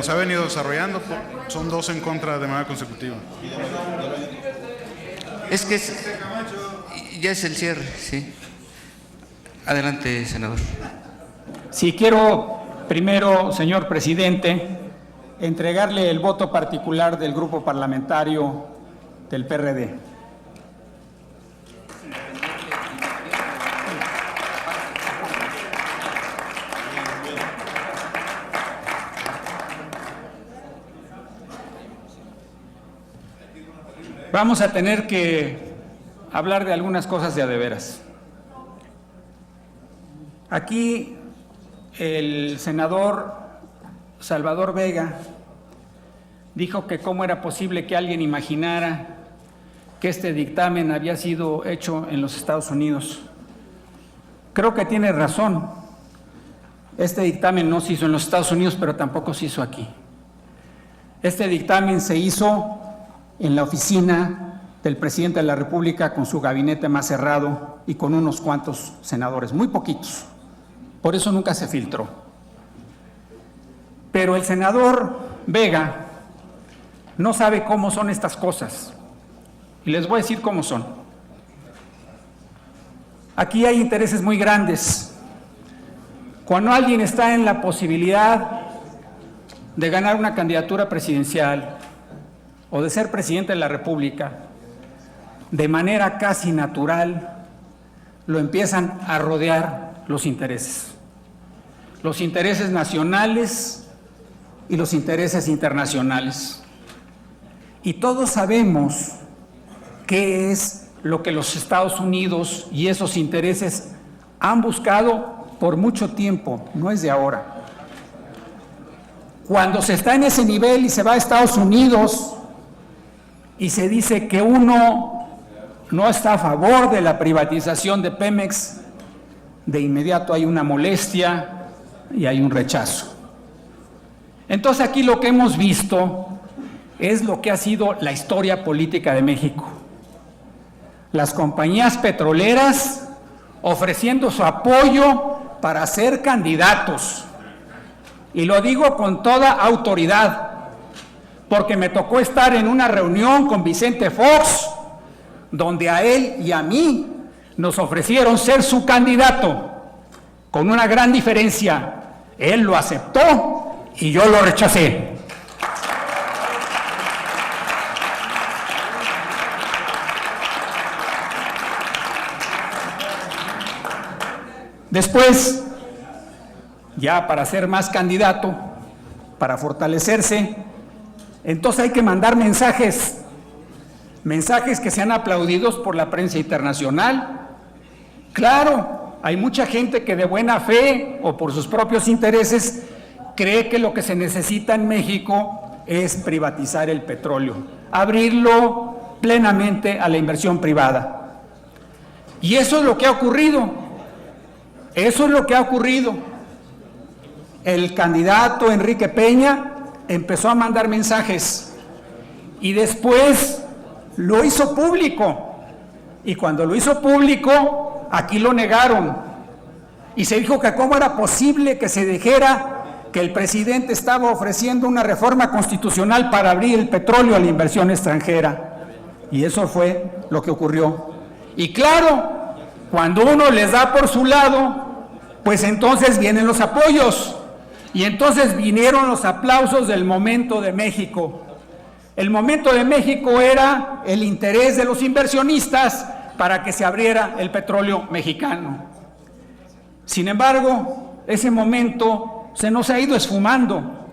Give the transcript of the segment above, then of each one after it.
como se ha venido desarrollando, son 2 en contra de manera consecutiva. Es que ya es el cierre, sí. Adelante, senador. Sí, quiero primero, señor presidente, entregarle el voto particular del grupo parlamentario del PRD. Vamos a tener que hablar de algunas cosas de a de veras. Aquí el senador Salvador Vega dijo que cómo era posible que alguien imaginara que este dictamen había sido hecho en los Estados Unidos. Creo que tiene razón. Este dictamen no se hizo en los Estados Unidos, pero tampoco se hizo aquí. Este dictamen se hizo en la oficina del presidente de la República con su gabinete más cerrado y con unos cuantos senadores, muy poquitos. Por eso nunca se filtró. Pero el senador Vega no sabe cómo son estas cosas. Y les voy a decir cómo son. Aquí hay intereses muy grandes. Cuando alguien está en la posibilidad de ganar una candidatura presidencial o de ser presidente de la República, de manera casi natural, lo empiezan a rodear los intereses nacionales y los intereses internacionales. Y todos sabemos qué es lo que los Estados Unidos y esos intereses han buscado por mucho tiempo, no es de ahora. Cuando se está en ese nivel y se va a Estados Unidos y se dice que uno no está a favor de la privatización de Pemex, de inmediato hay una molestia y hay un rechazo. Entonces aquí lo que hemos visto es lo que ha sido la historia política de México. Las compañías petroleras ofreciendo su apoyo para ser candidatos. Y lo digo con toda autoridad, porque me tocó estar en una reunión con Vicente Fox, donde a él y a mí nos ofrecieron ser su candidato, con una gran diferencia. Él lo aceptó y yo lo rechacé. Después, ya para ser más candidato, para fortalecerse, entonces hay que mandar mensajes que sean aplaudidos por la prensa internacional. Claro, hay mucha gente que de buena fe o por sus propios intereses cree que lo que se necesita en México es privatizar el petróleo, abrirlo plenamente a la inversión privada. Y eso es lo que ha ocurrido. Eso es lo que ha ocurrido. El candidato Enrique Peña empezó a mandar mensajes y después lo hizo público. Y cuando lo hizo público, aquí lo negaron. Y se dijo que cómo era posible que se dijera que el presidente estaba ofreciendo una reforma constitucional para abrir el petróleo a la inversión extranjera. Y eso fue lo que ocurrió. Y claro, cuando uno les da por su lado, pues entonces vienen los apoyos. Y entonces vinieron los aplausos del momento de México. El momento de México era el interés de los inversionistas para que se abriera el petróleo mexicano. Sin embargo, ese momento se nos ha ido esfumando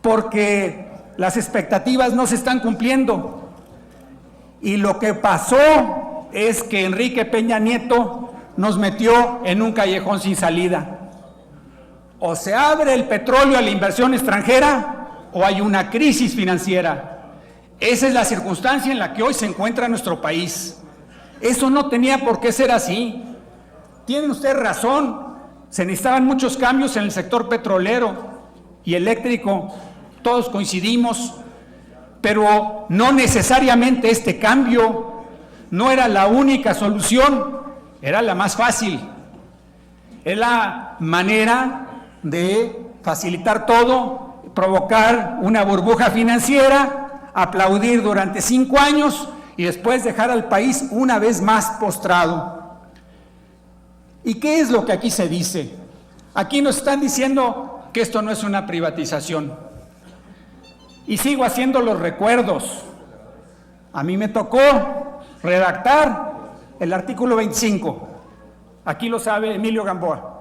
porque las expectativas no se están cumpliendo. Y lo que pasó es que Enrique Peña Nieto nos metió en un callejón sin salida. O se abre el petróleo a la inversión extranjera o hay una crisis financiera. Esa es la circunstancia en la que hoy se encuentra nuestro país. Eso no tenía por qué ser así. Tiene usted razón, se necesitaban muchos cambios en el sector petrolero y eléctrico, todos coincidimos, pero no necesariamente este cambio no era la única solución, era la más fácil. Es la manera de facilitar todo provocar una burbuja financiera, aplaudir durante 5 años y después dejar al país una vez más postrado. ¿Y qué es lo que aquí se dice? Aquí nos están diciendo que esto no es una privatización. Y sigo haciendo los recuerdos. A mí me tocó redactar el artículo 25. Aquí lo sabe Emilio Gamboa.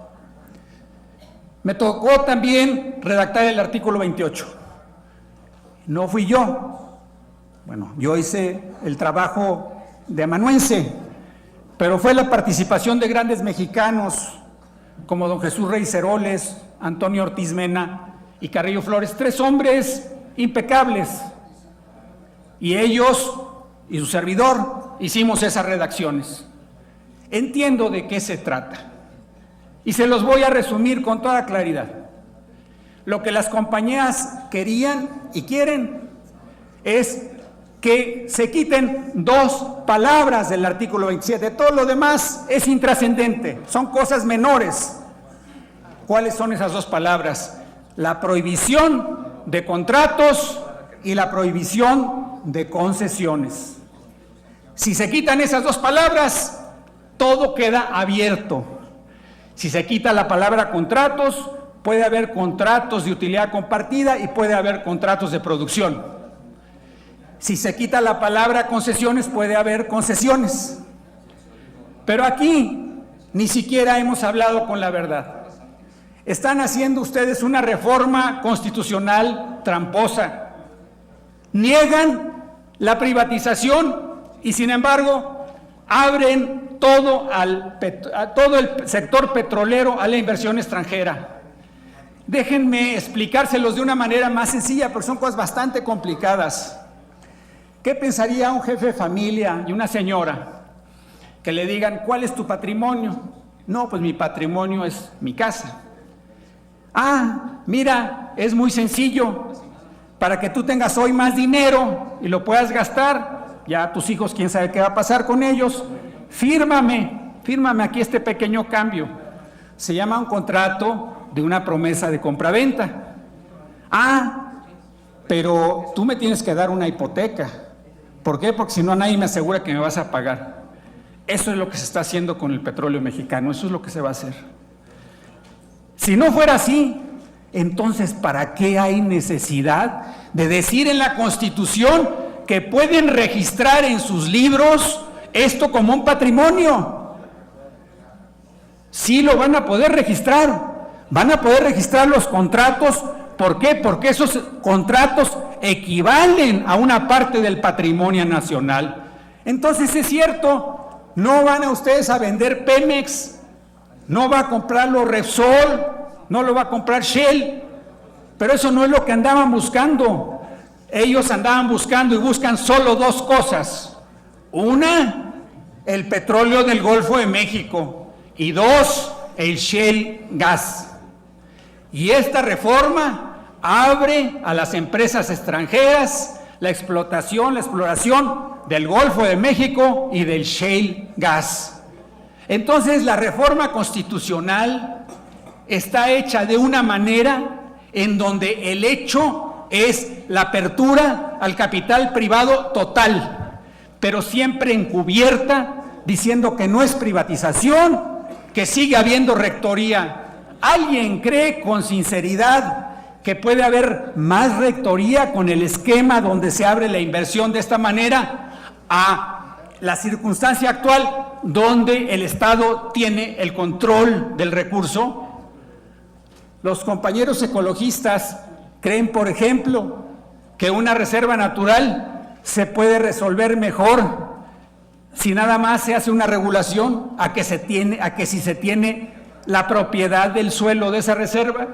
Me tocó también redactar el artículo 28. No fui yo. Bueno, yo hice el trabajo de amanuense, pero fue la participación de grandes mexicanos como don Jesús Reyes Heroles, Antonio Ortiz Mena y Carrillo Flores, 3 hombres impecables. Y ellos y su servidor hicimos esas redacciones. Entiendo de qué se trata y se los voy a resumir con toda claridad. Lo que las compañías querían y quieren es que se quiten 2 palabras del artículo 27. Todo lo demás es intrascendente, son cosas menores. ¿Cuáles son esas 2 palabras? La prohibición de contratos y la prohibición de concesiones. Si se quitan esas 2 palabras, todo queda abierto. Si se quita la palabra contratos, puede haber contratos de utilidad compartida y puede haber contratos de producción. Si se quita la palabra concesiones, puede haber concesiones. Pero aquí ni siquiera hemos hablado con la verdad. Están haciendo ustedes una reforma constitucional tramposa. Niegan la privatización y sin embargo abren todo el sector petrolero a la inversión extranjera. Déjenme explicárselos de una manera más sencilla porque son cosas bastante complicadas. ¿Qué pensaría un jefe de familia y una señora que le digan, ¿cuál es tu patrimonio? No, pues mi patrimonio es mi casa. Ah, mira, es muy sencillo. Para que tú tengas hoy más dinero y lo puedas gastar, ya tus hijos, quién sabe qué va a pasar con ellos, fírmame aquí este pequeño cambio. Se llama un contrato de una promesa de compraventa. Ah, pero tú me tienes que dar una hipoteca. ¿Por qué? Porque si no, nadie me asegura que me vas a pagar. Eso es lo que se está haciendo con el petróleo mexicano, eso es lo que se va a hacer. Si no fuera así, entonces, ¿para qué hay necesidad de decir en la Constitución que pueden registrar en sus libros esto como un patrimonio? Sí lo van a poder registrar, van a poder registrar los contratos. ¿Por qué? Porque esos contratos equivalen a una parte del patrimonio nacional. Entonces es cierto, no van a ustedes a vender Pemex, no va a comprarlo Repsol, no lo va a comprar Shell, pero eso no es lo que andaban buscando. Ellos andaban buscando y buscan solo 2 cosas. Una, el petróleo del Golfo de México, y 2, el Shell Gas. Y esta reforma abre a las empresas extranjeras la explotación, la exploración del Golfo de México y del Shale Gas. Entonces, la reforma constitucional está hecha de una manera en donde el hecho es la apertura al capital privado total, pero siempre encubierta, diciendo que no es privatización, que sigue habiendo rectoría. ¿Alguien cree con sinceridad que puede haber más rectoría con el esquema donde se abre la inversión de esta manera a la circunstancia actual donde el Estado tiene el control del recurso? Los compañeros ecologistas creen, por ejemplo, que una reserva natural se puede resolver mejor si nada más se hace una regulación a que si se tiene la propiedad del suelo de esa reserva.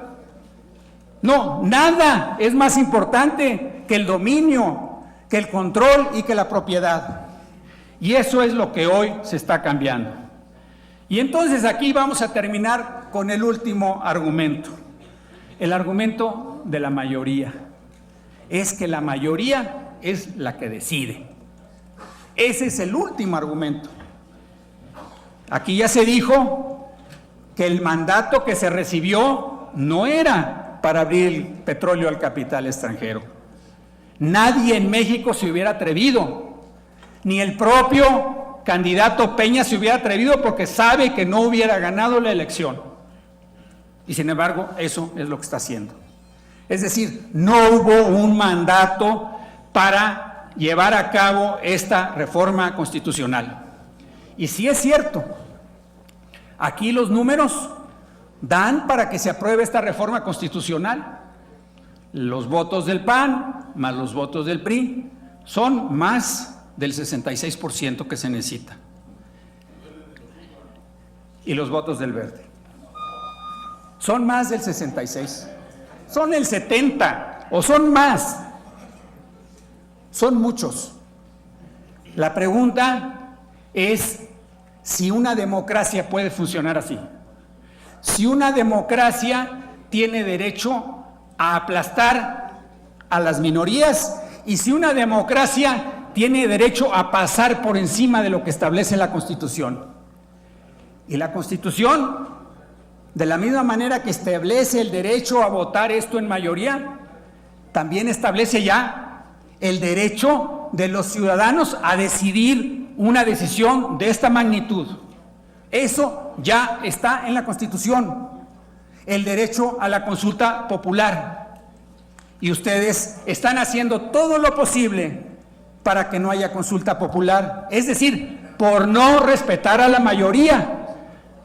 No, nada es más importante que el dominio, que el control y que la propiedad. Y eso es lo que hoy se está cambiando. Y entonces aquí vamos a terminar con el último argumento. El argumento de la mayoría. Es que la mayoría es la que decide. Ese es el último argumento. Aquí ya se dijo que el mandato que se recibió no era para abrir el petróleo al capital extranjero. Nadie en México se hubiera atrevido, ni el propio candidato Peña se hubiera atrevido porque sabe que no hubiera ganado la elección. Y sin embargo, eso es lo que está haciendo. Es decir, no hubo un mandato para llevar a cabo esta reforma constitucional. Y sí es cierto, aquí los números dan para que se apruebe esta reforma constitucional. Los votos del PAN más los votos del PRI son más del 66% que se necesita. Y los votos del Verde son más del 66%, son el 70% o son más, son muchos. La pregunta es si una democracia puede funcionar así. Si una democracia tiene derecho a aplastar a las minorías y si una democracia tiene derecho a pasar por encima de lo que establece la Constitución. Y la Constitución, de la misma manera que establece el derecho a votar esto en mayoría, también establece ya el derecho de los ciudadanos a decidir una decisión de esta magnitud. Eso ya está en la Constitución, el derecho a la consulta popular. Y ustedes están haciendo todo lo posible para que no haya consulta popular, es decir, por no respetar a la mayoría,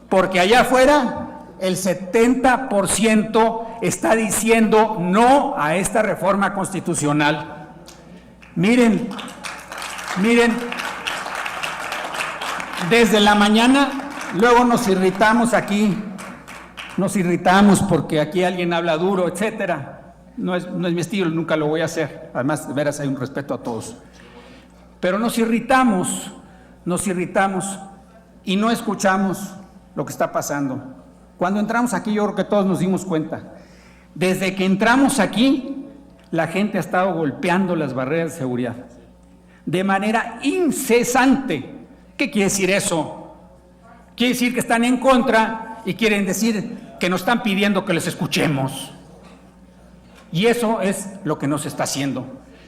porque allá afuera el 70% está diciendo no a esta reforma constitucional. Miren, desde la mañana luego nos irritamos aquí, nos irritamos porque aquí alguien habla duro, etcétera. No es mi estilo, nunca lo voy a hacer. Además, de veras, hay un respeto a todos. Pero nos irritamos y no escuchamos lo que está pasando. Cuando entramos aquí, yo creo que todos nos dimos cuenta. Desde que entramos aquí, la gente ha estado golpeando las barreras de seguridad de manera incesante. ¿Qué quiere decir eso? Quiere decir que están en contra y quieren decir que nos están pidiendo que les escuchemos. Y eso es lo que no se está haciendo.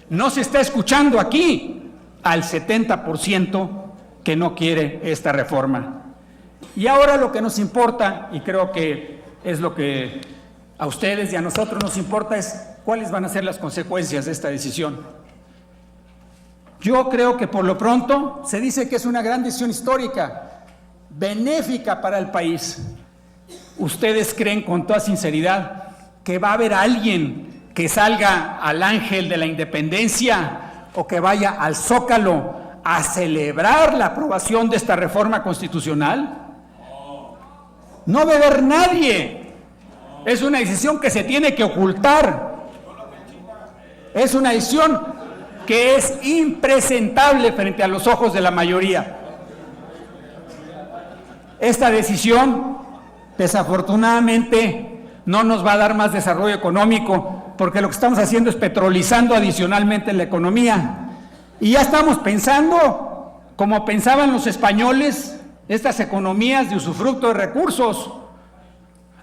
No se está escuchando aquí al 70% que no quiere esta reforma. Y ahora lo que nos importa, y creo que es lo que a ustedes y a nosotros nos importa, es cuáles van a ser las consecuencias de esta decisión. Yo creo que por lo pronto se dice que es una gran decisión histórica, benéfica para el país. ¿Ustedes creen con toda sinceridad que va a haber alguien que salga al Ángel de la Independencia o que vaya al Zócalo a celebrar la aprobación de esta reforma constitucional? No va a haber nadie. Es una decisión que se tiene que ocultar. Es una decisión que es impresentable frente a los ojos de la mayoría. Esta decisión, desafortunadamente, no nos va a dar más desarrollo económico, porque lo que estamos haciendo es petrolizando adicionalmente la economía. Y ya estamos pensando, como pensaban los españoles, estas economías de usufructo de recursos.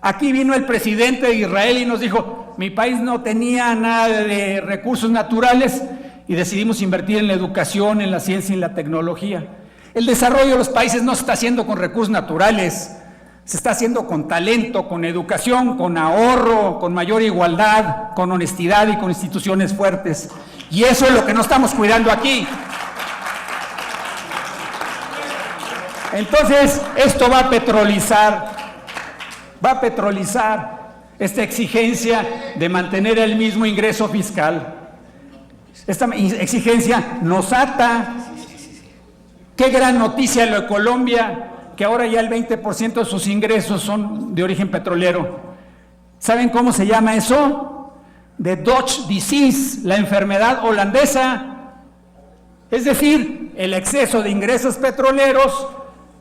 Aquí vino el presidente de Israel y nos dijo, mi país no tenía nada de recursos naturales y decidimos invertir en la educación, en la ciencia y en la tecnología. El desarrollo de los países no se está haciendo con recursos naturales, se está haciendo con talento, con educación, con ahorro, con mayor igualdad, con honestidad y con instituciones fuertes. Y eso es lo que no estamos cuidando aquí. Entonces, esto va a petrolizar esta exigencia de mantener el mismo ingreso fiscal. Esta exigencia nos ata. Qué gran noticia lo de Colombia, que ahora ya el 20% de sus ingresos son de origen petrolero. ¿Saben cómo se llama eso? The Dutch Disease, la enfermedad holandesa. Es decir, el exceso de ingresos petroleros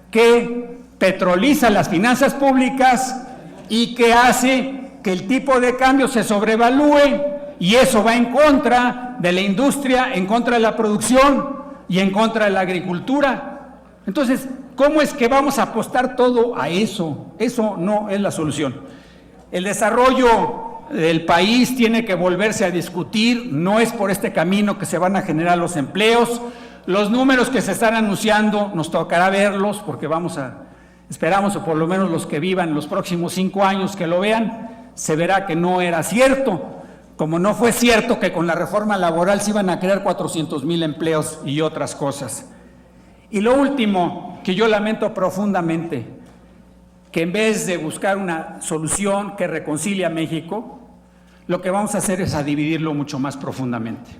que petroliza las finanzas públicas y que hace que el tipo de cambio se sobrevalúe, y eso va en contra de la industria, en contra de la producción y en contra de la agricultura. Entonces, ¿cómo es que vamos a apostar todo a eso? Eso no es la solución. El desarrollo del país tiene que volverse a discutir, no es por este camino que se van a generar los empleos. Los números que se están anunciando nos tocará verlos porque esperamos, o por lo menos los que vivan los próximos 5 años que lo vean, se verá que no era cierto, como no fue cierto que con la reforma laboral se iban a crear 400,000 empleos y otras cosas. Y lo último, que yo lamento profundamente, que en vez de buscar una solución que reconcilie a México, lo que vamos a hacer es a dividirlo mucho más profundamente,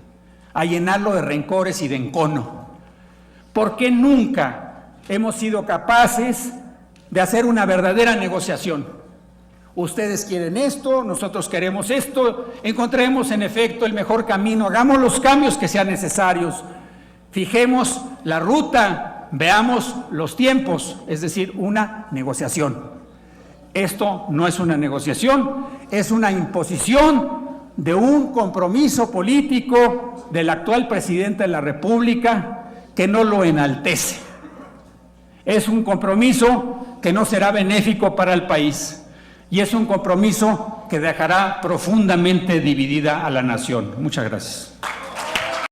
a llenarlo de rencores y de encono. ¿Por qué nunca hemos sido capaces de hacer una verdadera negociación? Ustedes quieren esto, nosotros queremos esto, encontremos en efecto el mejor camino, hagamos los cambios que sean necesarios, fijemos la ruta, veamos los tiempos, es decir, una negociación. Esto no es una negociación, es una imposición de un compromiso político del actual presidente de la República que no lo enaltece. Es un compromiso que no será benéfico para el país y es un compromiso que dejará profundamente dividida a la nación. Muchas gracias.